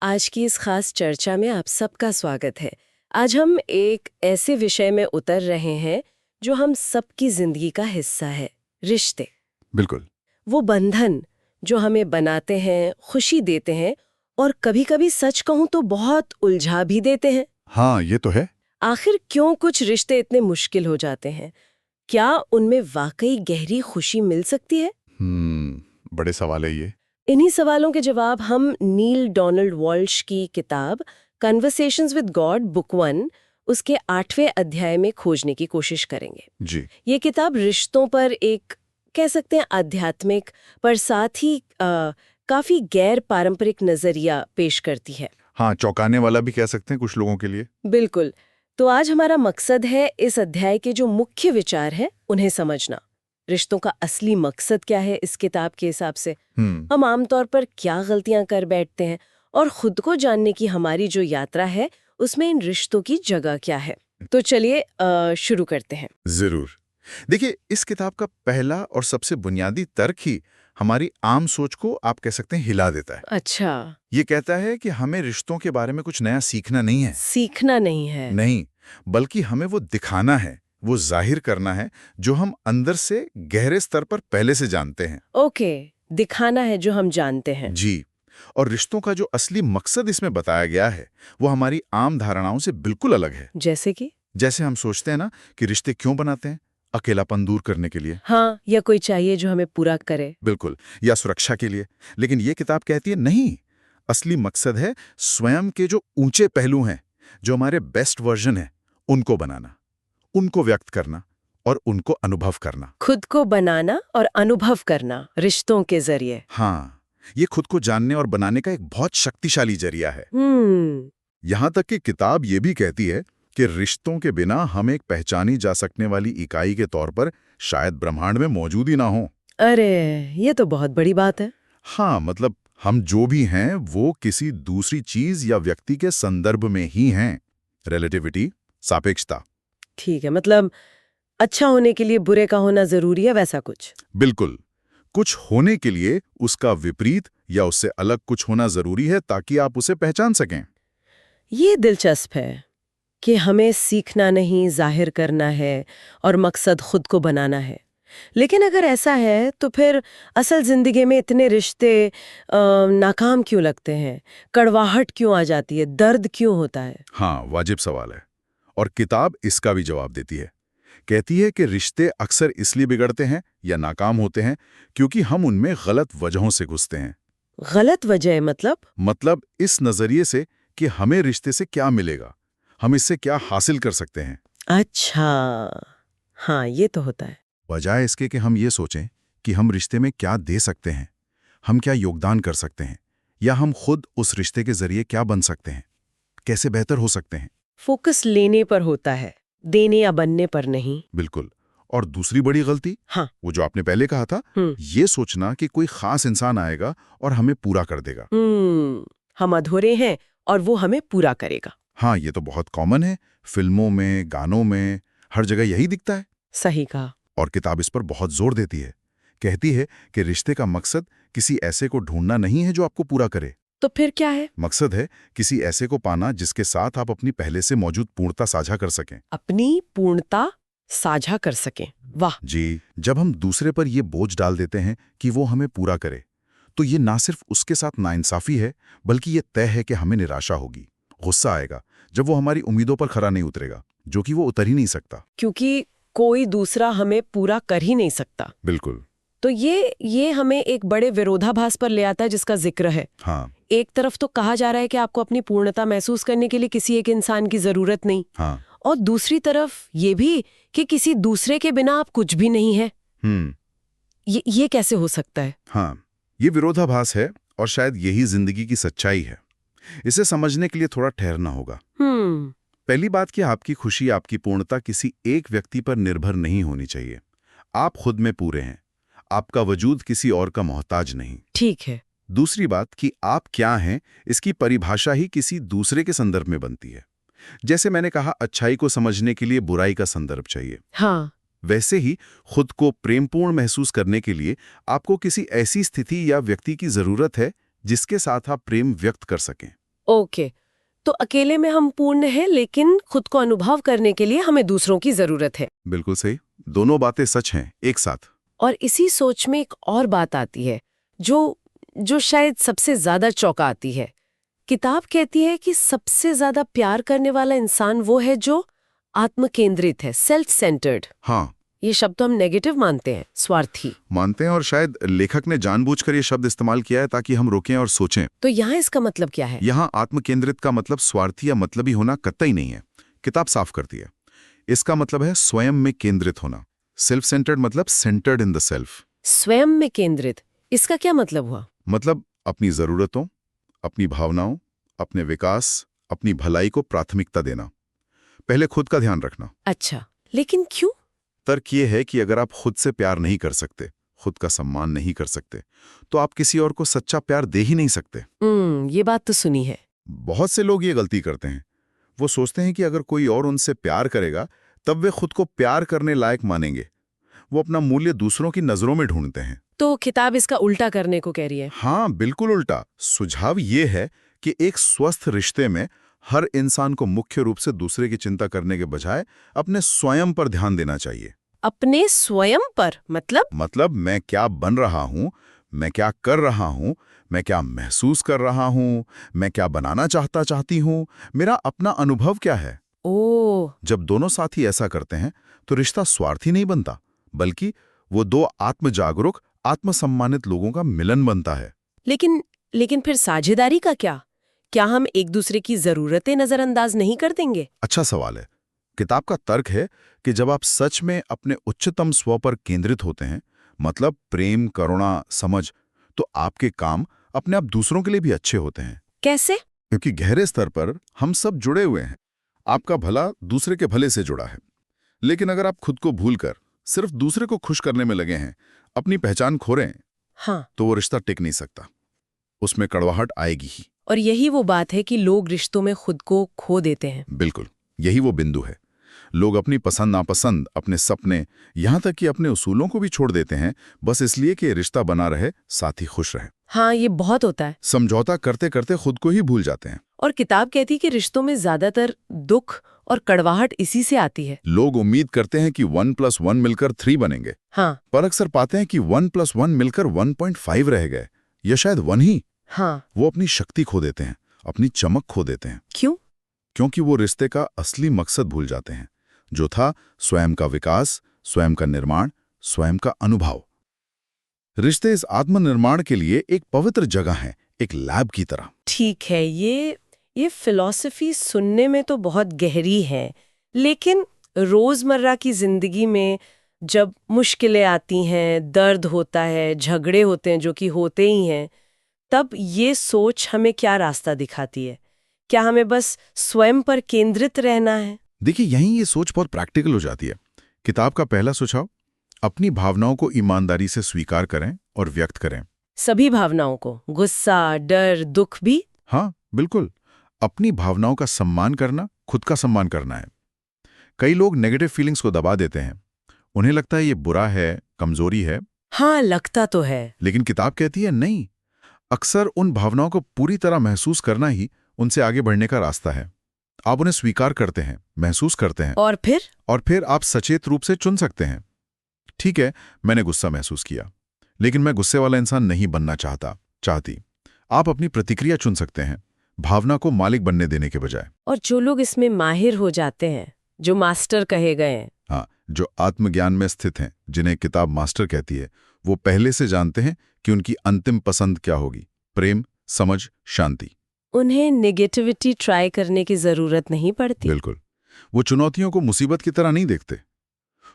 आज की इस खास चर्चा में आप सबका स्वागत है। आज हम एक ऐसे विषय में उतर रहे हैं जो हम सबकी जिंदगी का हिस्सा है, रिश्ते। बिल्कुल। वो बंधन जो हमें बनाते हैं, खुशी देते हैं और कभी-कभी सच कहूं तो बहुत उलझा भी देते हैं। हाँ, ये तो है। आखिर क्यों कुछ रिश्ते इतने मुश्किल हो जाते हैं? क्या उनमें वाकई गहरी खुशी मिल सकती है? बड़े सवाल है ये। इन्हीं सवालों के जवाब हम नील डोनाल्ड वॉल्श की किताब कन्वर्सेशंस विद गॉड बुक 1 उसके 8वें अध्याय में खोजने की कोशिश करेंगे। जी। ये किताब रिश्तों पर एक कह सकते हैं आध्यात्मिक पर साथ ही काफी गैर पारंपरिक नजरिया पेश करती है। हाँ, चौंकाने वाला भी कह सकते हैं कुछ लोगों के लिए। बिल्कुल। तो आज हमारा मकसद है इस अध्याय के जो मुख्य विचार हैं उन्हें समझना। रिश्तों का असली मकसद क्या है इस किताब के हिसाब से, हम आमतौर पर क्या गलतियां कर बैठते हैं और खुद को जानने की हमारी जो यात्रा है उसमें इन रिश्तों की जगह क्या है। तो चलिए शुरू करते हैं। जरूर। देखिए, इस किताब का पहला और सबसे बुनियादी तर्क ही हमारी आम सोच को आप कह सकते हैं हिला देता है। अच्छा। ये कहता है कि हमें रिश्तों के बारे में कुछ नया सीखना नहीं है। सीखना नहीं है। नहीं, बल्कि हमें वो दिखाना है, वो जाहिर करना है जो हम अंदर से गहरे स्तर पर पहले से जानते हैं। ओके, दिखाना है जो हम जानते हैं। जी। और रिश्तों का जो असली मकसद इसमें बताया गया है वो हमारी आम धारणाओं से बिल्कुल अलग है। जैसे कि जैसे हम सोचते हैं ना कि रिश्ते क्यों बनाते हैं, अकेलापन दूर करने के लिए। हाँ, या कोई चाहिए जो हमें पूरा करे। बिल्कुल। या सुरक्षा के लिए। लेकिन ये किताब कहती है नहीं, असली मकसद है स्वयं के जो ऊंचे पहलू हैं, जो हमारे बेस्ट वर्जन है, उनको बनाना, उनको व्यक्त करना और उनको अनुभव करना। खुद को बनाना और अनुभव करना रिश्तों के जरिए। हाँ, ये खुद को जानने और बनाने का एक बहुत शक्तिशाली जरिया है। यहां तक कि किताब ये भी कहती है कि रिश्तों के बिना हम एक पहचानी जा सकने वाली इकाई के तौर पर शायद ब्रह्मांड में मौजूद ही ना हो। अरे, ये तो बहुत बड़ी बात है। हाँ, मतलब हम जो भी हैं वो किसी दूसरी चीज या व्यक्ति के संदर्भ में ही हैं। रिलेटिविटी, सापेक्षता। ठीक है, मतलब अच्छा होने के लिए बुरे का होना जरूरी है, वैसा कुछ। बिल्कुल। कुछ होने के लिए उसका विपरीत या उससे अलग कुछ होना जरूरी है ताकि आप उसे पहचान सकें। ये दिलचस्प है कि हमें सीखना नहीं, जाहिर करना है और मकसद खुद को बनाना है। लेकिन अगर ऐसा है तो फिर असल जिंदगी में इतने रिश्ते नाकाम क्यों लगते हैं? कड़वाहट क्यों आ जाती है? दर्द क्यों होता है? हाँ, वाजिब सवाल है। और किताब इसका भी जवाब देती है। कहती है कि रिश्ते अक्सर इसलिए बिगड़ते हैं या नाकाम होते हैं क्योंकि हम उनमें गलत वजहों से घुसते हैं। गलत वजह मतलब इस नजरिए से कि हमें रिश्ते से क्या मिलेगा, हम इससे क्या हासिल कर सकते हैं। अच्छा, हाँ, ये तो होता है। बजाय इसके कि हम ये सोचें कि हम रिश्ते में क्या दे सकते हैं, हम क्या योगदान कर सकते हैं, या हम खुद उस रिश्ते के जरिए क्या बन सकते हैं, कैसे बेहतर हो सकते हैं। फोकस लेने पर होता है, देने या बनने पर नहीं। बिल्कुल। और दूसरी बड़ी गलती, हाँ। वो जो आपने पहले कहा था, ये सोचना कि कोई खास इंसान आएगा और हमें पूरा कर देगा। हम अधूरे हैं और वो हमें पूरा करेगा। हाँ, ये तो बहुत कॉमन है। फिल्मों में, गानों में, हर जगह यही दिखता है। सही कहा। और किताब इस पर बहुत जोर देती है। कहती है कि रिश्ते का मकसद किसी ऐसे को ढूंढना नहीं है जो आपको पूरा करे। तो फिर क्या है? मकसद है किसी ऐसे को पाना जिसके साथ आप अपनी पहले से मौजूद पूर्णता साझा कर सकें। अपनी पूर्णता साझा कर सकें। वाह। जी। जब हम दूसरे पर ये बोझ डाल देते हैं कि वो हमें पूरा करे, तो ये ना सिर्फ उसके साथ नाइंसाफी है, बल्कि ये तय है कि हमें निराशा होगी, गुस्सा आएगा जब वो हमारी उम्मीदों पर खरा नहीं उतरेगा, जो कि वो उतर ही नहीं सकता। क्योंकि कोई दूसरा हमें पूरा कर ही नहीं सकता। बिल्कुल। तो ये हमें एक बड़े विरोधाभास पर ले आता है जिसका जिक्र है। हाँ। एक तरफ तो कहा जा रहा है कि आपको अपनी पूर्णता महसूस करने के लिए किसी एक इंसान की जरूरत नहीं। हाँ। और दूसरी तरफ ये भी कि किसी दूसरे के बिना आप कुछ भी नहीं है। ये कैसे हो सकता है? हाँ, ये विरोधाभास है और शायद यही जिंदगी की सच्चाई है। इसे समझने के लिए थोड़ा ठहरना होगा। पहली बात कि आपकी खुशी, आपकी पूर्णता किसी एक व्यक्ति पर निर्भर नहीं होनी चाहिए। आप खुद में पूरे हैं, आपका वजूद किसी और का मोहताज नहीं। ठीक है। दूसरी बात कि आप क्या हैं, इसकी परिभाषा ही किसी दूसरे के संदर्भ में बनती है। जैसे मैंने कहा, अच्छाई को समझने के लिए बुराई का संदर्भ चाहिए। हाँ। वैसे ही खुद को प्रेमपूर्ण महसूस करने के लिए आपको किसी ऐसी स्थिति या व्यक्ति की जरूरत है जिसके साथ आप प्रेम व्यक्त कर सकें। ओके, तो अकेले में हम पूर्ण हैं, लेकिन खुद को अनुभव करने के लिए हमें दूसरों की जरूरत है। बिल्कुल सही, दोनों बातें सच हैं एक साथ। और इसी सोच में एक और बात आती है जो शायद सबसे ज्यादा चौंकाती है। किताब कहती है कि सबसे ज्यादा प्यार करने वाला इंसान वो है जो आत्मकेंद्रित है, सेल्फ सेंटर्ड। हाँ, ये शब्द तो हम नेगेटिव मानते हैं, स्वार्थी मानते हैं, और शायद लेखक ने जानबूझकर ये शब्द इस्तेमाल किया है ताकि हम रुकें और सोचें। तो यहाँ इसका मतलब क्या है? यहाँ आत्मकेंद्रित का मतलब स्वार्थी या मतलबी होना कतई नहीं है। किताब साफ करती है, इसका मतलब है स्वयं में केंद्रित होना। सेल्फ सेंटर्ड मतलब सेंटर्ड इन द सेल्फ। स्वयं में केंद्रित, इसका क्या मतलब हुआ? मतलब अपनी जरूरतों, अपनी भावनाओं, अपने विकास, अपनी भलाई को प्राथमिकता देना, पहले खुद का ध्यान रखना। अच्छा, लेकिन क्यों? तर्क ये है कि अगर आप खुद से प्यार नहीं कर सकते, खुद का सम्मान नहीं कर सकते, तो आप किसी और को सच्चा प्यार दे ही नहीं सकते। ये बात तो सुनी है। बहुत से लोग ये गलती करते हैं। वो सोचते हैं कि अगर कोई और उनसे प्यार करेगा तब वे खुद को प्यार करने लायक मानेंगे। वो अपना मूल्य दूसरों की नजरों में ढूंढते हैं। तो किताब इसका उल्टा करने को कह रही है। हाँ, बिल्कुल उल्टा। सुझाव ये है कि एक स्वस्थ रिश्ते में हर इंसान को मुख्य रूप से दूसरे की चिंता करने के बजाय अपने स्वयं पर ध्यान देना चाहिए। अपने स्वयं पर मतलब मैं क्या बन रहा हूँ, मैं क्या कर रहा हूँ, मैं क्या महसूस कर रहा हूँ, मैं क्या बनाना चाहती हूँ, मेरा अपना अनुभव क्या है। ओह, जब दोनों साथी ऐसा करते हैं तो रिश्ता स्वार्थी नहीं बनता, बल्कि वो दो आत्मजागरूक, आत्मसम्मानित लोगों का मिलन बनता है। लेकिन फिर साझेदारी का क्या? क्या हम एक दूसरे की जरूरतें नजरअंदाज नहीं कर देंगे? अच्छा सवाल है। किताब का तर्क है कि जब आप सच में अपने उच्चतम स्व पर केंद्रित होते हैं, मतलब प्रेम, करुणा, समझ, तो आपके काम अपने आप दूसरों के लिए भी अच्छे होते हैं। कैसे? क्योंकि गहरे स्तर पर हम सब जुड़े हुए हैं। आपका भला दूसरे के भले से जुड़ा है। लेकिन अगर आप खुद को भूलकर सिर्फ दूसरे को खुश करने में लगे हैं, अपनी पहचान खो रहे हैं, हाँ, तो वो रिश्ता टिक नहीं सकता। उसमें कड़वाहट आएगी ही। और यही वो बात है कि लोग रिश्तों में खुद को खो देते हैं। बिल्कुल, यही वो बिंदु है। लोग अपनी पसंद नापसंद, अपने सपने, यहां तक कि अपने उसूलों को भी छोड़ देते हैं, बस इसलिए कि रिश्ता बना रहे, साथी खुश रहे। हाँ, ये बहुत होता है। समझौता करते करते खुद को ही भूल जाते हैं। और किताब कहती है कि रिश्तों में ज्यादातर दुख और कड़वाहट इसी से आती है। लोग उम्मीद करते हैं कि 1+1 मिलकर 3 बनेंगे। हाँ, पर अक्सर पाते हैं कि 1+1 मिलकर 1.5 रह गए, या शायद 1 ही। हाँ, वो अपनी शक्ति खो देते हैं, अपनी चमक खो देते हैं। क्यों? क्योंकि वो रिश्ते का असली मकसद भूल जाते हैं, जो था स्वयं का विकास, स्वयं का निर्माण, स्वयं का अनुभव। रिश्ते इस आत्मनिर्माण के लिए एक पवित्र जगह है, एक लैब की तरह। ठीक है, ये फिलॉसफी सुनने में तो बहुत गहरी है, लेकिन रोजमर्रा की जिंदगी में जब मुश्किलें आती हैं, दर्द होता है, झगड़े होते हैं जो कि होते ही हैं, तब ये सोच हमें क्या रास्ता दिखाती है? क्या हमें बस स्वयं पर केंद्रित रहना है? देखिए, यहीं ये सोच बहुत प्रैक्टिकल हो जाती है। किताब का पहला सुझाव, अपनी भावनाओं को ईमानदारी से स्वीकार करें और व्यक्त करें। सभी भावनाओं को, गुस्सा, डर, दुख भी? हाँ, बिल्कुल। अपनी भावनाओं का सम्मान करना, खुद का सम्मान करना है। कई लोग नेगेटिव फीलिंग्स को दबा देते हैं। उन्हें लगता है ये बुरा है, कमजोरी है। हाँ, लगता तो है। लेकिन किताब कहती है नहीं, अक्सर उन भावनाओं को पूरी तरह महसूस करना ही उनसे आगे बढ़ने का रास्ता है। आप उन्हें स्वीकार करते हैं, महसूस करते हैं, और फिर आप सचेत रूप से चुन सकते हैं। ठीक है, मैंने गुस्सा महसूस किया, लेकिन मैं गुस्से वाला इंसान नहीं बनना चाहती। आप अपनी प्रतिक्रिया चुन सकते हैं, भावना को मालिक बनने देने के बजाय। और जो लोग इसमें माहिर हो जाते हैं, जो मास्टर कहे गए हैं, हाँ, जो आत्मज्ञान में स्थित हैं, जिन्हें किताब मास्टर कहती है, वो पहले से जानते हैं कि उनकी अंतिम पसंद क्या होगी। प्रेम, समझ, शांति। उन्हें नेगेटिविटी ट्राई करने की जरूरत नहीं पड़ती। बिल्कुल। वो चुनौतियों को मुसीबत की तरह नहीं देखते।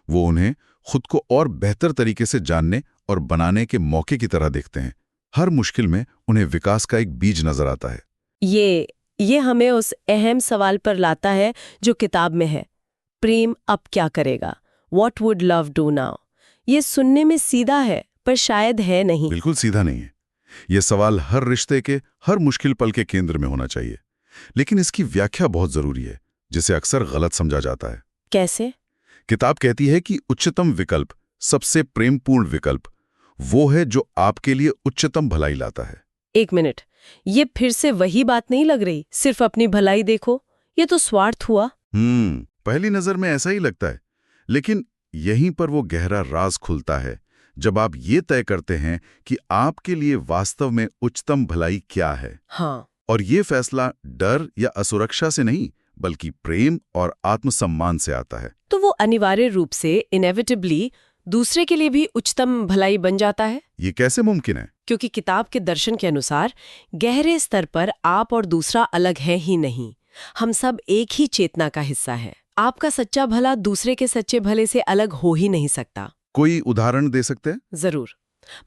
वो उन्हें खुद को और बेहतर तरीके से जानने और बनाने के मौके की तरह देखते हैं। हर मुश्किल में उन्हें विकास का एक बीज नजर आता है। ये हमें उस अहम सवाल पर लाता है जो किताब में है, प्रेम अब क्या करेगा? What would love do now? ये सुनने में सीधा है, पर शायद है नहीं। बिल्कुल सीधा नहीं है। यह सवाल हर रिश्ते के हर मुश्किल पल के केंद्र में होना चाहिए। लेकिन इसकी व्याख्या बहुत जरूरी है, जिसे अक्सर गलत समझा जाता है। कैसे? किताब कहती है कि उच्चतम विकल्प, सबसे प्रेमपूर्ण विकल्प, वो है जो आपके लिए उच्चतम भलाई लाता है। एक मिनट, ये फिर से वही बात नहीं लग रही, सिर्फ अपनी भलाई देखो, ये तो स्वार्थ हुआ। पहली नजर में ऐसा ही लगता है, लेकिन यहीं पर वो गहरा राज खुलता है जब आप ये तय करते हैं कि आपके लिए वास्तव में उच्चतम भलाई क्या है। हाँ। और ये फैसला डर या असुरक्षा से नहीं, बल्कि प्रेम और आत्मसम्मान से आता है। तो वो अनिवार्य रूप से इनएविटेबली दूसरे के लिए भी उच्चतम भलाई बन जाता है। ये कैसे मुमकिन है? क्योंकि किताब के दर्शन के अनुसार गहरे स्तर पर आप और दूसरा अलग है ही नहीं, हम सब एक ही चेतना का हिस्सा है। आपका सच्चा भला दूसरे के सच्चे भले से अलग हो ही नहीं सकता। कोई उदाहरण दे सकते हैं? जरूर।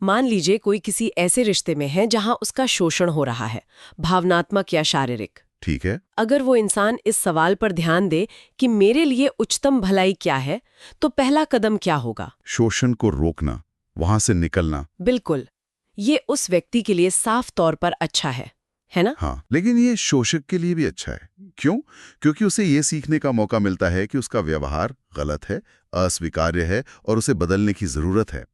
मान लीजिए कोई किसी ऐसे रिश्ते में है जहां उसका शोषण हो रहा है, भावनात्मक या शारीरिक। ठीक है। अगर वो इंसान इस सवाल पर ध्यान दे कि मेरे लिए उच्चतम भलाई क्या है, तो पहला कदम क्या होगा? शोषण को रोकना, वहां से निकलना। बिल्कुल। ये उस व्यक्ति के लिए साफ तौर पर अच्छा है ना? हाँ, लेकिन ये शोषक के लिए भी अच्छा है। क्यों? क्योंकि उसे ये सीखने का मौका मिलता है कि उसका व्यवहार गलत है, अस्वीकार्य है और उसे बदलने की जरूरत है।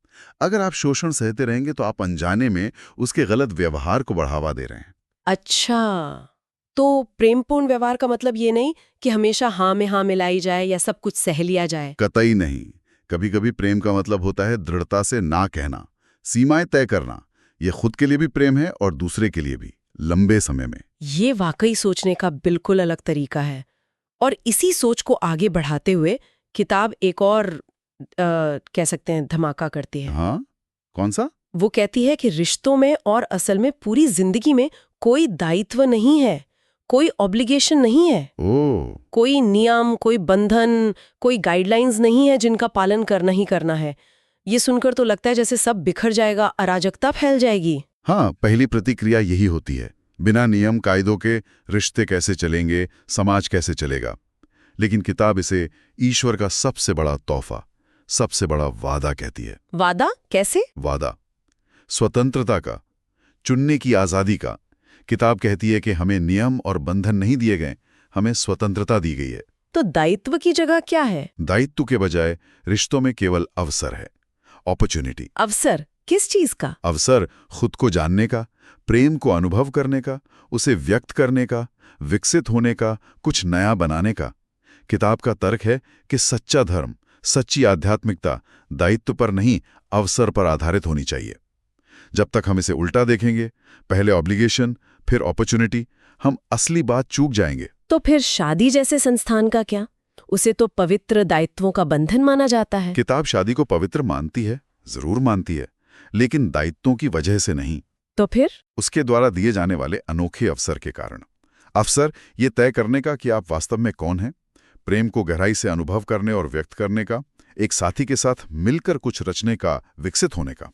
अगर आप शोषण सहते रहेंगे तो आप अनजाने में उसके गलत व्यवहार को बढ़ावा दे रहे हैं। अच्छा, तो प्रेमपूर्ण व्यवहार का मतलब ये नहीं कि हमेशा हाँ में हाँ मिलाई जाए या सब कुछ सह लिया जाए। कतई नहीं। कभी कभी प्रेम का मतलब होता है दृढ़ता से ना कहना, सीमाएं तय करना। ये खुद के लिए भी प्रेम है और दूसरे के लिए भी, लंबे समय में। ये वाकई सोचने का बिल्कुल अलग तरीका है। और इसी सोच को आगे बढ़ाते हुए किताब एक और कह सकते हैं धमाका करती है। हाँ, कौन सा? वो कहती है कि रिश्तों में और असल में पूरी जिंदगी में कोई दायित्व नहीं है, कोई ऑब्लिगेशन नहीं है। ओह, कोई नियम, कोई बंधन, कोई गाइडलाइंस नहीं है जिनका पालन करना ही करना है। ये सुनकर तो लगता है जैसे सब बिखर जाएगा, अराजकता फैल जाएगी। हाँ, पहली प्रतिक्रिया यही होती है। बिना नियम कायदों के रिश्ते कैसे चलेंगे, समाज कैसे चलेगा? लेकिन किताब इसे ईश्वर का सबसे बड़ा तोहफा, सबसे बड़ा वादा कहती है। वादा? कैसे? वादा स्वतंत्रता का, चुनने की आजादी का। किताब कहती है कि हमें नियम और बंधन नहीं दिए गए, हमें स्वतंत्रता दी गई है। तो दायित्व की जगह क्या है? दायित्व के बजाय रिश्तों में केवल अवसर है, अपॉर्चुनिटी। अवसर? किस चीज का? अवसर खुद को जानने का, प्रेम को अनुभव करने का, उसे व्यक्त करने का, विकसित होने का, कुछ नया बनाने का। किताब का तर्क है कि सच्चा धर्म, सच्ची आध्यात्मिकता दायित्व पर नहीं, अवसर पर आधारित होनी चाहिए। जब तक हम इसे उल्टा देखेंगे, पहले ऑब्लिगेशन फिर अपॉर्चुनिटी, हम असली बात चूक जाएंगे। तो फिर शादी जैसे संस्थान का क्या? उसे तो पवित्र दायित्वों का बंधन माना जाता है। किताब शादी को पवित्र मानती है, जरूर मानती है, लेकिन दायित्वों की वजह से नहीं। तो फिर? उसके द्वारा दिए जाने वाले अनोखे अवसर के कारण। अवसर ये तय करने का कि आप वास्तव में कौन हैं, प्रेम को गहराई से अनुभव करने और व्यक्त करने का, एक साथी के साथ मिलकर कुछ रचने का, विकसित होने का।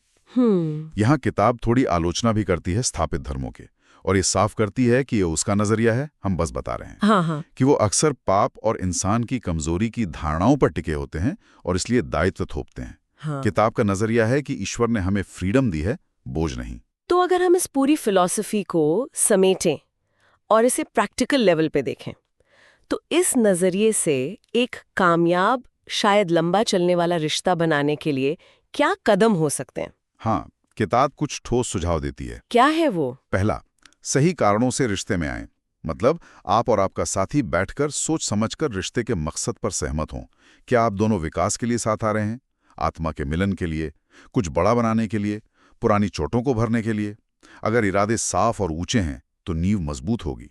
यहाँ किताब थोड़ी आलोचना भी करती है स्थापित धर्मों के, और ये साफ करती है कि ये उसका नजरिया है, हम बस बता रहे हैं। हाँ। कि वो अक्सर पाप और इंसान की कमजोरी की धारणाओं पर टिके होते हैं और इसलिए दायित्व थोपते हैं। हाँ। किताब का नजरिया है कि ईश्वर ने हमें फ्रीडम दी है, बोझ नहीं। तो अगर हम इस पूरी फिलॉसफी को समेटें और इसे प्रैक्टिकल लेवल पे देखें, तो इस नजरिए से एक कामयाब, शायद लंबा चलने वाला रिश्ता बनाने के लिए क्या कदम हो सकते हैं? हाँ, किताब कुछ ठोस सुझाव देती है। क्या है वो? पहला, सही कारणों से रिश्ते में आएं। मतलब आप और आपका साथी बैठकर सोच समझकर रिश्ते के मकसद पर सहमत हों। क्या आप दोनों विकास के लिए साथ आ रहे हैं, आत्मा के मिलन के लिए, कुछ बड़ा बनाने के लिए, पुरानी चोटों को भरने के लिए? अगर इरादे साफ और ऊंचे हैं तो नींव मजबूत होगी।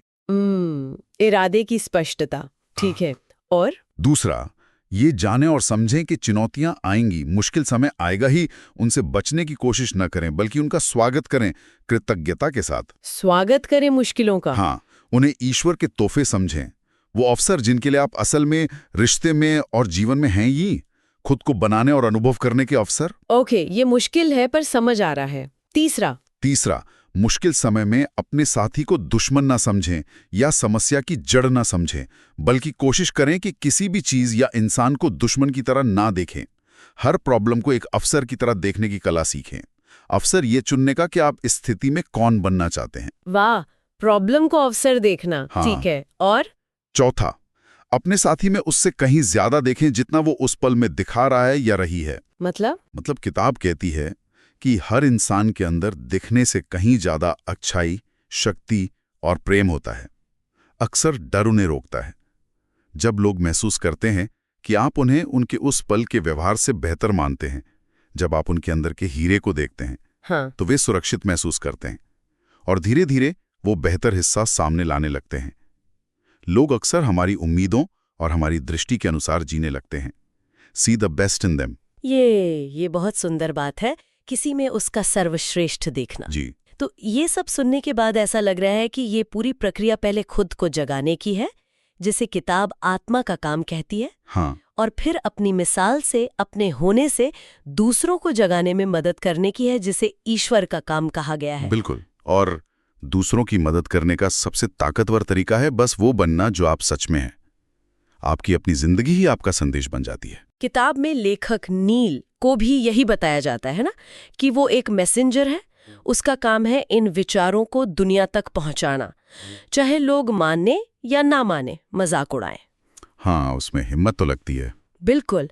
इरादे की स्पष्टता, ठीक है। और दूसरा, ये जाने और समझें कि चुनौतियां आएंगी, मुश्किल समय आएगा ही, उनसे बचने की कोशिश न करें, बल्कि उनका स्वागत करें कृतज्ञता के साथ। स्वागत करें मुश्किलों का? हाँ, उन्हें ईश्वर के तोहफे समझें, वो अवसर जिनके लिए आप असल में रिश्ते में और जीवन में हैं, ही खुद को बनाने और अनुभव करने के अवसर। ओके, ये मुश्किल है पर समझ आ रहा है। तीसरा, मुश्किल समय में अपने साथी को दुश्मन ना समझें या समस्या की जड़ ना समझें, बल्कि कोशिश करें कि किसी भी चीज या इंसान को दुश्मन की तरह ना देखें। हर प्रॉब्लम को एक अवसर की तरह देखने की कला सीखें। अवसर ये चुनने का कि आप इस स्थिति में कौन बनना चाहते हैं। वाह, प्रॉब्लम को अवसर देखना। हाँ। ठीक है। और चौथा, अपने साथी में उससे कहीं ज्यादा देखें जितना वो उस पल में दिखा रहा है या रही है। मतलब किताब कहती है कि हर इंसान के अंदर दिखने से कहीं ज्यादा अच्छाई, शक्ति और प्रेम होता है। अक्सर डर उन्हें रोकता है। जब लोग महसूस करते हैं कि आप उन्हें उनके उस पल के व्यवहार से बेहतर मानते हैं, जब आप उनके अंदर के हीरे को देखते हैं, हाँ। तो वे सुरक्षित महसूस करते हैं और धीरे धीरे वो बेहतर हिस्सा सामने लाने लगते हैं। लोग अक्सर हमारी उम्मीदों और हमारी दृष्टि के अनुसार जीने लगते हैं। See the best in them. ये बहुत सुंदर बात है, किसी में उसका सर्वश्रेष्ठ देखना। जी। तो ये सब सुनने के बाद ऐसा लग रहा है कि ये पूरी प्रक्रिया पहले खुद को जगाने की है, जिसे किताब आत्मा का काम कहती है। हाँ। और फिर अपनी मिसाल से, अपने होने से दूसरों को जगाने में मदद करने की है, जिसे ईश्वर का काम कहा गया है। बिल्कुल। और दूसरों की मदद करने का सबसे ताकतवर तरीका है बस वो बनना जो आप सच में हैं। आपकी अपनी जिंदगी ही आपका संदेश बन जाती है। किताब में लेखक नील को भी यही बताया जाता है ना, कि वो एक मैसेंजर है। उसका काम है इन विचारों को दुनिया तक पहुंचाना, चाहे लोग माने या ना माने, मजाक उड़ाएं। हाँ, उसमें हिम्मत तो लगती है। बिल्कुल।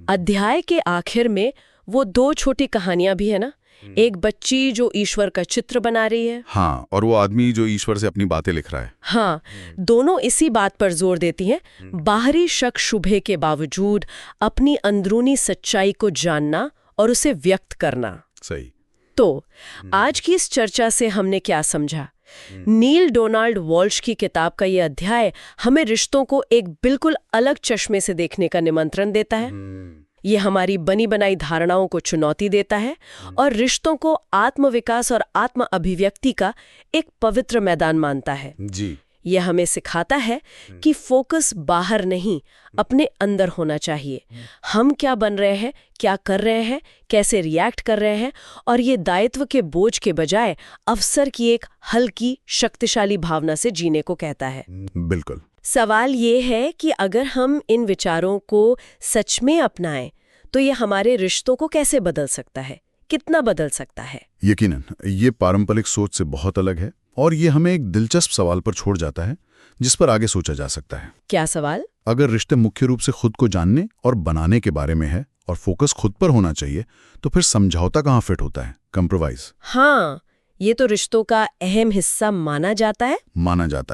अध्याय के आखिर में वो 2 छोटी कहानियां भी है ना, एक बच्ची जो ईश्वर का चित्र बना रही है। हाँ, और वो आदमी जो ईश्वर से अपनी बातें लिख रहा है। हाँ, दोनों इसी बात पर जोर देती हैं, बाहरी शक शुबे के बावजूद अपनी अंदरूनी सच्चाई को जानना और उसे व्यक्त करना। सही। तो आज की इस चर्चा से हमने क्या समझा? नील डोनाल्ड वॉल्श की किताब का ये अध्याय हमें रिश्तों को एक बिल्कुल अलग चश्मे से देखने का निमंत्रण देता है। ये हमारी बनी बनाई धारणाओं को चुनौती देता है और रिश्तों को आत्मविकास और आत्म अभिव्यक्ति का एक पवित्र मैदान मानता है। जी। ये हमें सिखाता है कि फोकस बाहर नहीं, अपने अंदर होना चाहिए। हम क्या बन रहे हैं, क्या कर रहे हैं, कैसे रिएक्ट कर रहे हैं, और ये दायित्व के बोझ के बजाय अवसर की एक हल्की शक्तिशाली भावना से जीने को कहता है। बिल्कुल। सवाल ये है कि अगर हम इन विचारों को सच में अपनाएं, तो ये हमारे रिश्तों को कैसे बदल सकता है, कितना बदल सकता है? यकीनन ये पारंपरिक सोच से बहुत अलग है और ये हमें एक दिलचस्प सवाल पर छोड़ जाता है, जिस पर आगे सोचा जा सकता है। क्या सवाल? अगर रिश्ते मुख्य रूप से खुद को जानने और बनाने के बारे में है और फोकस खुद पर होना चाहिए, तो फिर समझौता कहाँ फिट होता है, कंप्रोमाइज? हाँ, ये तो रिश्तों का अहम हिस्सा माना जाता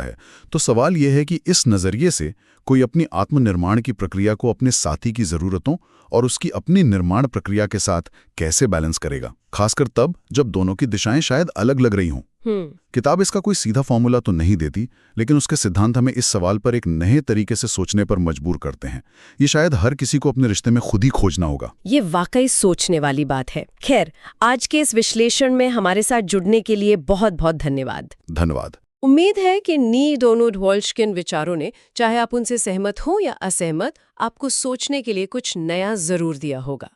है। तो सवाल यह है कि इस नजरिए से कोई अपनी आत्मनिर्माण की प्रक्रिया को अपने साथी की जरूरतों और उसकी अपनी निर्माण प्रक्रिया के साथ कैसे बैलेंस करेगा, खासकर तब जब दोनों की दिशाएं शायद अलग लग रही हों। किताब इसका कोई सीधा फॉर्मूला तो नहीं देती, लेकिन उसके सिद्धांत हमें इस सवाल पर एक नए तरीके से सोचने पर मजबूर करते हैं। ये शायद हर किसी को अपने रिश्ते में खुद ही खोजना होगा। ये वाकई सोचने वाली बात है। खैर, आज के इस विश्लेषण में हमारे साथ जुड़ने के लिए बहुत बहुत धन्यवाद। धन्यवाद। उम्मीद है कि नील डोनाल्ड वॉल्श के इन विचारों ने, चाहे आप उनसे सहमत हो या असहमत, आपको सोचने के लिए कुछ नया जरूर दिया होगा।